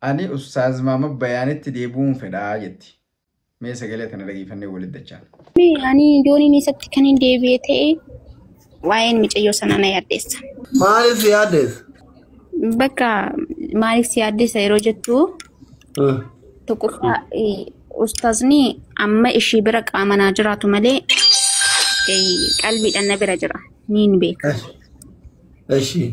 Ani ustaaz mama bayaanitti deebi'uun fedhaa jetti. Mee sagalee kana dhageeffannee walitti dachaan. Ani yooniin isatti kan hin deebi'ee ta'e waa'een micayyoo sana na yaaddeessa. Maaliif si yaaddeessa? Bakka maaliif si yaaddeessa yeroo jettu tokkoffaa ustaazni amma ishii bira qaamanaa jiraatu malee qalbiidhaan na bira jira. Niin beeka. Eshi.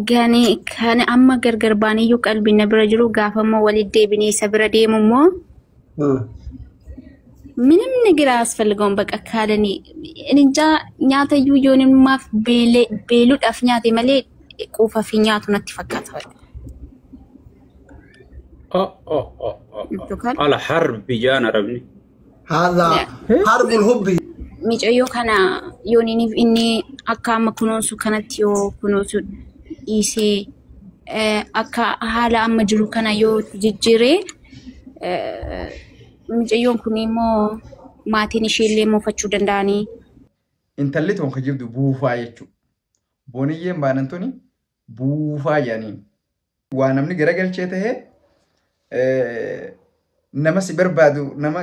Kan amma gargar baaniyyuu qalbiin na bira jiru gaafa immoo walitti deebinee isa bira deemu immoo ምንም ነገር አያስፈልገውም በቃ ካለኒ እንጃ ኛተዩ ዮንማፍ ቤሉ ዳፍኛት የመሌ ቆፋፊኛቱ ነት ይፈካታል على حرب بيجانا ربني هذا حرب الحب ميجيو كانا يونيني اني اكا مكنوسو كانت يو كنوسو ايسي اكا حالا امجرو كانا يو جيجيري ميجيون كونيمو ماتيني شيلي مو فچو دنداني intalli ton kajibdu buufaa jechu boniyyeen baanantoni buufaa yaaniin waa namni garagalchee tahee nama si barbaadu nama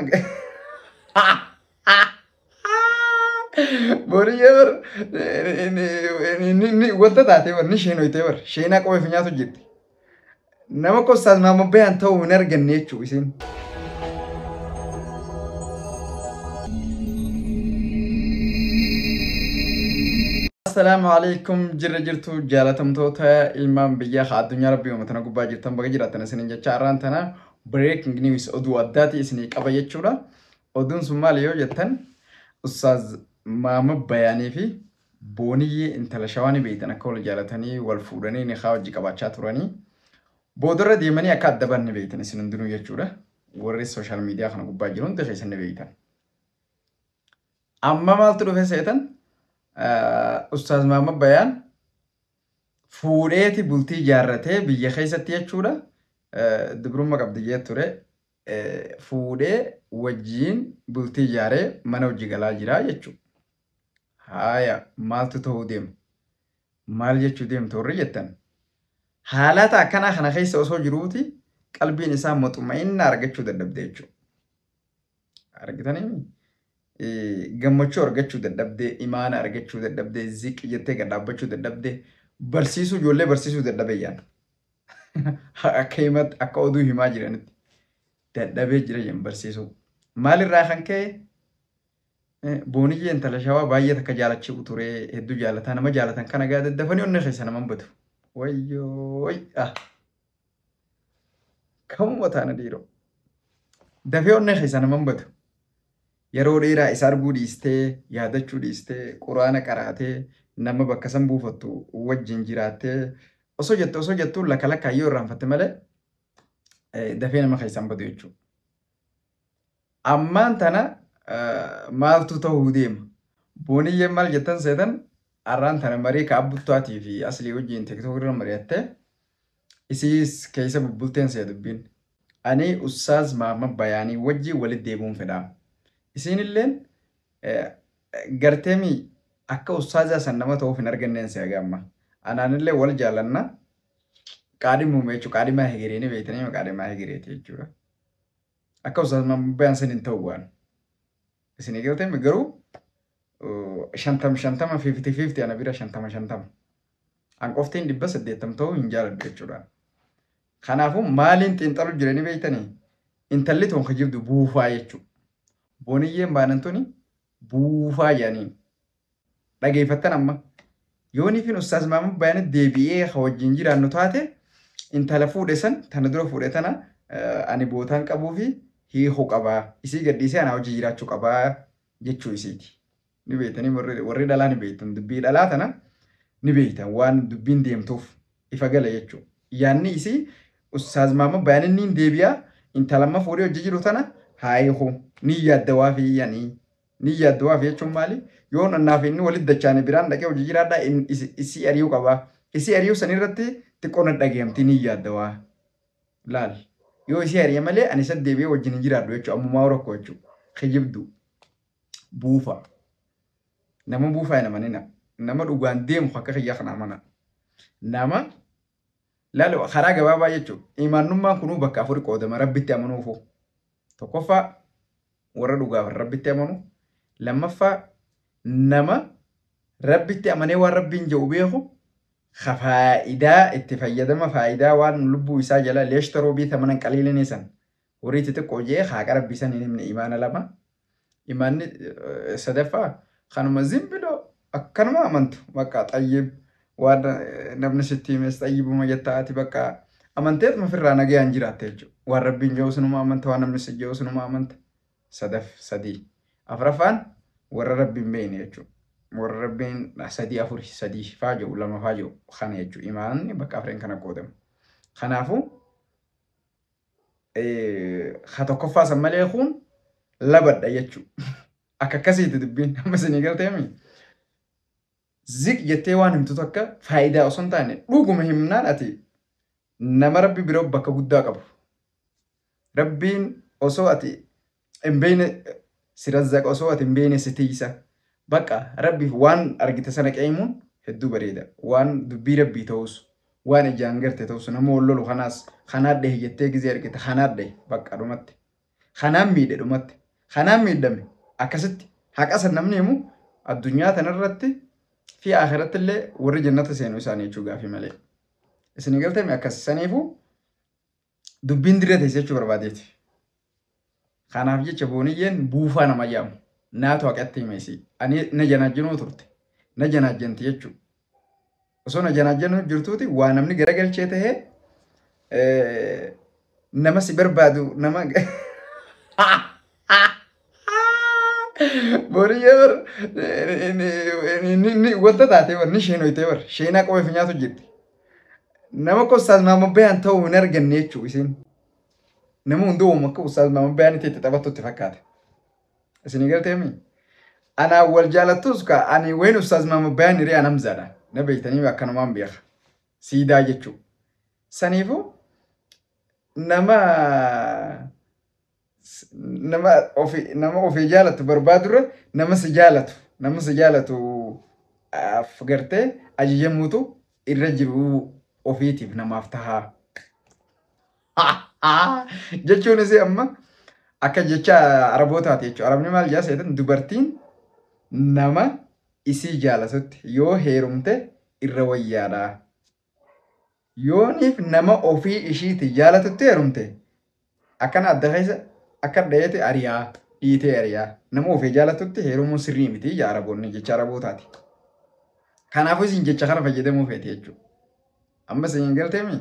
boniyyee wanta taatee war ni sheenoytee war sheenaa qofa fi nyaatu jirti nama kostaas maama bayaan ta'uu hin arganne jechuu isin السلام عليكم جرجرتو جالتم توتا إلمان بيا الدنيا ربي ومتنا قبا جرتم بقى جراتنا سنين جاران تنا بريكنج نيوز أدو أداتي سنين قبا يتشورا أدون سوماليو جتن أستاذ ماما بياني في بوني انتلاشواني بيتنا كل جالتني والفوراني نخاو جي قبا چاتوراني بودر ديماني أكاد دبان بيتنا سنين دنو يتشورا وري السوشال ميديا خنا قبا جرون تخيسن بيتنا أما مالتلو في سيتن Ustaaz Maamad Bayaan fuudheeti bultii jaarratee biyya keessatti jechuudha. Dubrummaa qabdi jee ture. Fuudhee wajjiin bultii jaaree mana hojii galaa jira jechuudha. Haaya maaltu ta'uu deema? Maal jechuu deemtu warri jettan? Haalata akkanaa kana keessa osoo jiruuti qalbiin isaa maxxummaa argachuu dadhabde jechuudha. Argitanii? gammachuu argachuu dadhabde imaana argachuu dadhabde ziqi jettee gadhaabachuu dadhabde barsiisuu ijoollee barsiisuu dadhabe yaan akka himat akka oduu himaa jiranitti dadhabee jira jan barsiisuu maalirraa kan ka'e booniyyee intala shawaa baay'ee takka jaalachuu ture hedduu jaalataa nama jaalatan kana gaa daddafanii onnee keessa naman batu wayyoo kamuma taana dhiiroo dafee onnee keessa naman batu yeroo dheeraa isa arguu dhiistee yaadachuu dhiistee quraana qaraatee nama bakka san buufattu wajjin jiraattee osoo jettu lakka lakkaayyoo irraanfatte malee dafee nama keessan badu jechuudha. Ammaan tana maaltu ta'uu deema? Booniyyeen maal jettan seetan arraan tana marii kaabbuttuaatii fi aslii wajjin tiktook irra mari'attee isiis keessa bubbulteen see dubbiin. Ani Ustaaz Maamad Bayaanii wajjin walitti deebi'uun fedhaa. Isinilleen garteemi akka ustaazaa san nama ta'uuf hin arganneen si agamma. Anaanillee wal jaalanna qaadhimuume jechuudha. Qaadhimaa hegereenii beektanii qaadhimaa hegereeti jechuudha. Akka Ustaaz Maamad Bayaan san hin ta'u waan. Isinii galteemi garuu 50-50 ana bira 50-50. An qoftiin 180 ta'uu hin jaaladhu jechuudha. Kanaafuu maaliin xiinxaluu jiranii beektanii intalli toon ka jirtu buufaa jechuudha. Booniyyeen baanantoni buufaa jaaniin dhageeffattan amma yoonii fi Ustaaz Maamad Bayaan deebi'ee wajjin jiraannu taate intala fuudhe san tana dura fuudhe tana ani bootaan qabuu fi hiikoo qabaa isii gadhiisee anaa hojii jiraachuu qabaa jechuu isiiti. Ni beektanii warri dhalaa ni beektan dubbii dhalaa tana ni beektan waan dubbiin deemtuuf ifa gala jechuudha. Yaanni isii Ustaaz Maamad Bayaan inni deebi'aa intala amma fuudhee hojii jiru tana haayikoo ni yaadawaa fi yaanii ni yaadawaa fi jechuun maali yoo nannaaf inni walitti dachaane biraan dhaqee hojii jiraadhaa isii ari'uu qabaa isii ari'uu sanirratti xiqqoo na dhageemti ni yaadawaa laal yoo isii ari'e malee ani isa deebi'ee wajjin hin jiraadhu jechuudha ammumaa rakkoo jechuudha kijibdu buufa nama buufaa nama nina nama dhugaan deemu akka kiyyaa kana mana nama Lalu karaa gabaabaa jechuudha. Imaanummaan kunuu bakka afur qoodama rabbitti amanuufu. Tokkoffaa warra dhugaaf rabbitti amanu. Lammaffaa nama rabbitti amanee waan rabbiin jedhu beeku faayidaa itti fayyadama faayidaa waan lubbuu isaa jala leeshtaroo biita manan qaliilanii san horii xixiqqoo jee haaqa rabbii san hin himne imaana lama. Imaanni sadaffaa kanuma zimbiloo akkanuma amantu bakka xayyib waan namni sitti himes xayyibuma jettaati bakka amanteet mafirraa nagayaan jiraatte jechuudha. Waan rabbiin jedhu sunuma amanta waan namni si jedhu sunuma amanta. Sadii. Afraffaan warra rabbiin beekne jechuudha. Warra rabbiin sadii faa jedhu lama faa jedhu kana jechuudha. Imaanni bakka afreen kana qoodamu. Kanaafuu ha tokkoffaa san malee kun labadha jechuudha. Akka akkasiiti dubbiin amma isinii galteemi. Zik jettee waan himtu takka faayidaa osoo hin taane dhuguma himnaan ati nama rabbi biroo bakka guddaa qabu. Rabbiin osoo ati hin beekne si razzaqa osoo ati hin beekne si tiisa. Bakka rabbiif waan argite sana qeemuun hedduu bareeda. Waan dubbii rabbii ta'us waan ijaan garte ta'us nama wal lolu kanaas kanaan dhahe jettee gizee argite kanaan dhahe bakka dhumatti. Kanaan miidhe dhumatti. Kanaan miidhame akkasitti haqasa namni himu addunyaa tanarratti fi akhiratti illee warri jannata seenuu isaanii jechuu gaafii malee. Isin galtame akkas saniifuu dubbiin dirree teessee jechuu barbaadeeti. Kanaaf jecha booniyyeen buufaa nama yaamu. Naatu haqatti himesi. Ani na janaajjanuu turte. Na janaajjanti jechuudha. Osoo na janaajjanuu jirtuuti waa namni garagalchee tahee nama si barbaadu nama booniyyee bar wanta taatee bar ni sheenoytee bar sheenaa qofa fi nyaatu jirti. Nama akka ustaaz maama bayaan ta'uu hin arganne jechuudha isin. Nama hunduu akka ustaaz maama bayaan itti taphattutti fakkaata. Isin galteemi. Ana wal jaalattus ka ani wayin ustaaz maama bayaan hiree anam zaadha. Na beeytanii akkanumaan beeka. Siidaa jechuudha. Saniifuu nama ofii jaalatu barbaadurra nama si jaalatu gartee ajajamuutu irra jiru ofiitiif namaaf tahaa. Jechuunis amma akka jecha arabootaati jechuudha. Arabni maal jaa seetan dubartiin nama isii jaalatutti yoo heerumte irra wayyaadha. Yooniif nama ofii ishiiti jaalatutti heerumte akkana adda keessa akka dhayeeti ariyaa dhiitee ariyaa nama ofii jaalatutti heerumuun sirrii miti yaa araboonni jecha arabootaati. Kanaafuu isin jecha kana fayyadamuu feeti jechuudha. Amma isin galteemi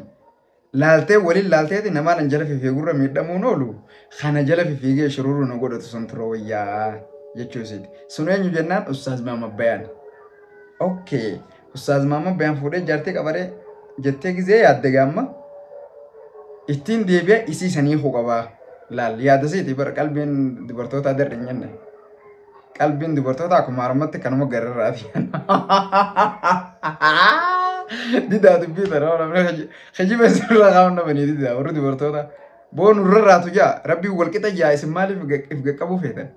laaltee waliin laalteeti namaan jala fifiigurra miidhamuun oolu kana jala fifiigee shururu na godhatu sun tura wayyaa jechuusiiti. Sun eenyu jennaan ustaaz maama bayaan. Okay, ustaaz maama bayaan fuudhee jaartee qabaree jettee gizee yaadde gaamma ittiin deebi'ee isii sanii qabaa. Laal yaada isiiti bara qalbiin dubartootaa darre hin jenne. Qalbiin dubartootaa akkuma harmatti kanuma gararraati. Didaa dubbii tanaa namni hajjiba sirraa qaamna banii didaa warri dubartootaa. Boon urrarraatu jaa rabbiin walqixa jaa isin maaliif if gaqqabuu feetan?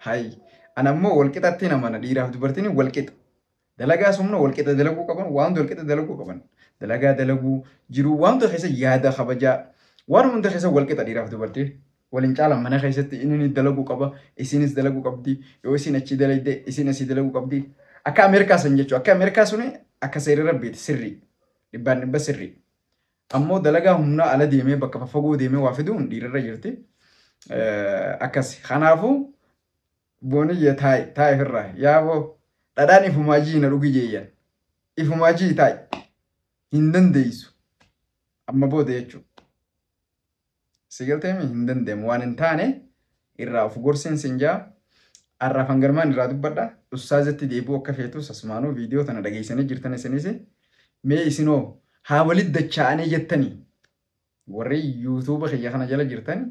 Hayi ana ammoo walqixatti namana dhiiraaf dubartiin walqixa. Dalagaa sumna walqixa dalaguu qaban waanti walqixa dalaguu qaban. Dalagaa dalaguu jiru waanti keessa yaada kabajaa waan hunda keessa walqixa dhiiraaf dubartiin. Walin caalan mana keessatti inni dalaguu qaba isinis dalaguu qabdi yoo isin achi dalagde isin asii dalaguu qabdi akka Ameerikaa san jechuudha akka Ameerikaa suni akka seera rabbiiti sirrii dhibbaan dhibba sirrii ammoo dalagaa humna ala deemee bakka fagoo deemee waa fiduun dhiirarra jirti akkas kanaafuu booniyya taa'e firraa yaaboo dhadhaan ifumaajii na dhugi jeeyyan ifumaajii taa'e hin dandeessu amma booda jechuudha. Sigalteemi hin dandeemu waan hin taane irraa of gorsiin sinjaa arraafan galmaan irraa dubbadha ustaazatti deebi'uu akka feetus asumaanuu viidiyoo tana dhageessanii jirtan isinis mee isinoo haa walit dacha'anii jettanii warri yuutuuba kiyya kana jala jirtan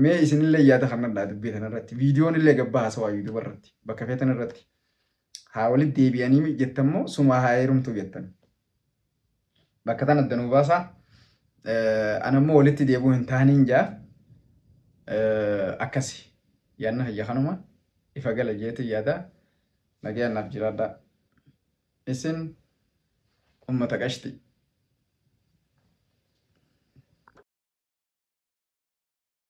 mee isinillee yaada kanadhaa dubbii tanarratti viidiyoon illee gabbaa haasawaa yuutuuba irratti bakka feetan irratti haa walit deebi'anii jettammoo sumaa haa heerumtuu jettan bakka tan addanuu baasaa. Anammoo walitti deebi'uu hin taaniin jaa akkasi yaadna hayya kanuma ifa gala jeeti yaada nagayaan naaf jiraadha isin ummata qashti.